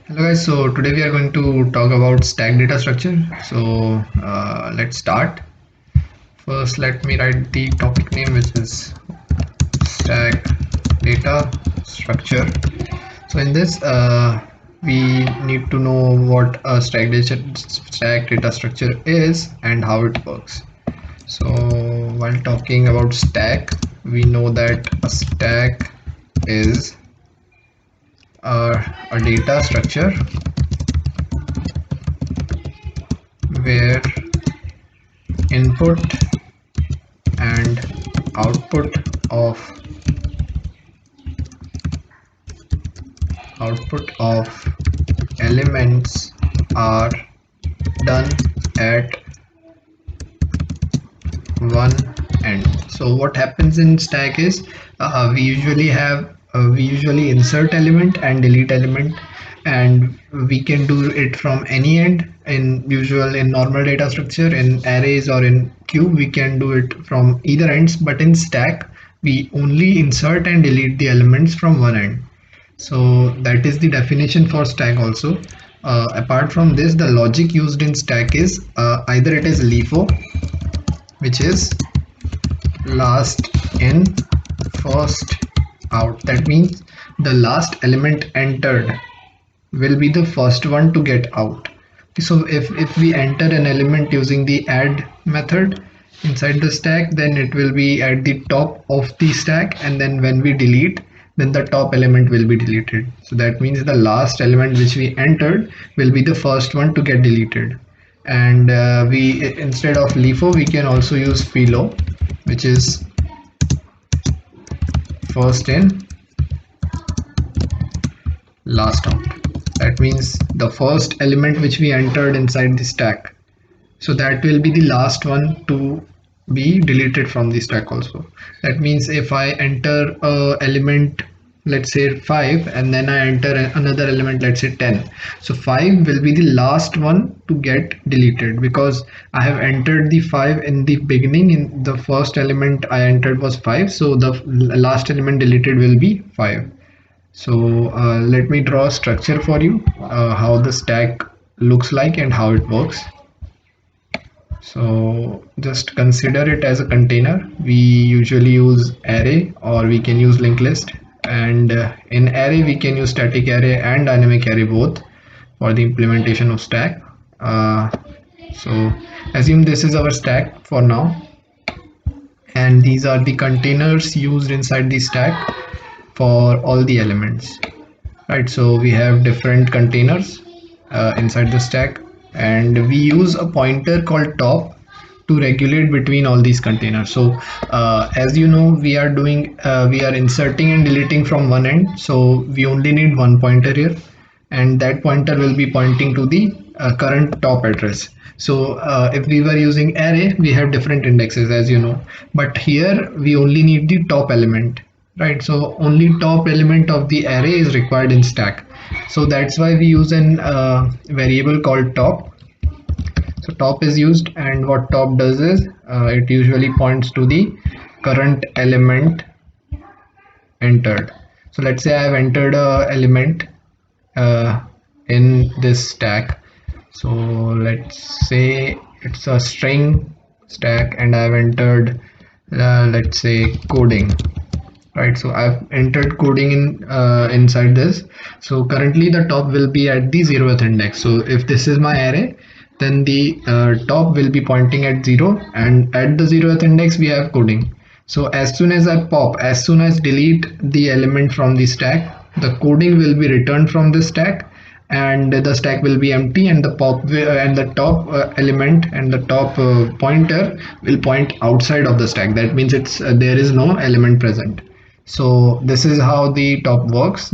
Hello guys, so today we are going to talk about stack data structure. So let's start. First, let me write the topic name, which is stack data structure. So in this, we need to know what a stack data structure is and how it works. So while talking about stack, we know that a stack is a data structure where input and output of output of elements are done at one end. So what happens in stack is we usually insert element and delete element, and we can do it from any end. In normal data structure, in arrays or in cube, we can do it from either ends, but in stack we only insert and delete the elements from one end. So that is the definition for stack also. Apart from this, the logic used in stack is either it is LIFO, which is last in first out. That means the last element entered will be the first one to get out. So if we enter an element using the add method inside the stack, then it will be at the top of the stack, and then when we delete, then the top element will be deleted. So that means the last element which we entered will be the first one to get deleted. And we instead of LIFO, we can also use FILO, which is first in last out. That means the first element which we entered inside the stack, so that will be the last one to be deleted from the stack also. That means if I enter a element, let's say 5, and then I enter another element, let's say 10, so 5 will be the last one to get deleted because I have entered the 5 in the beginning. In the first element I entered was 5, so the last element deleted will be 5. So let me draw a structure for you, how the stack looks like and how it works. So just consider it as a container. We usually use array, or we can use linked list. And in array, we can use static array and dynamic array both for the implementation of stack. So assume this is our stack for now, and these are the containers used inside the stack for all the elements. Right, so we have different containers inside the stack, and we use a pointer called top to regulate between all these containers. So as you know, we are inserting and deleting from one end, so we only need one pointer here, and that pointer will be pointing to the current top address. So if we were using array, we have different indexes, as you know, but here we only need the top element, right? So only top element of the array is required in stack. So that's why we use an variable called top. So top is used, and what top does is it usually points to the current element entered. So let's say I have entered a element uh, in this stack. So let's say it's a string stack, and I've entered let's say coding. Right, so I've entered coding in inside this. So currently the top will be at the 0th index. So if this is my array, then the top will be pointing at 0, and at the 0th index we have coding. So as soon as as soon as delete the element from the stack, the coding will be returned from the stack, and the stack will be empty, and the top element and the top pointer will point outside of the stack. That means it's there is no element present. So this is how the top works.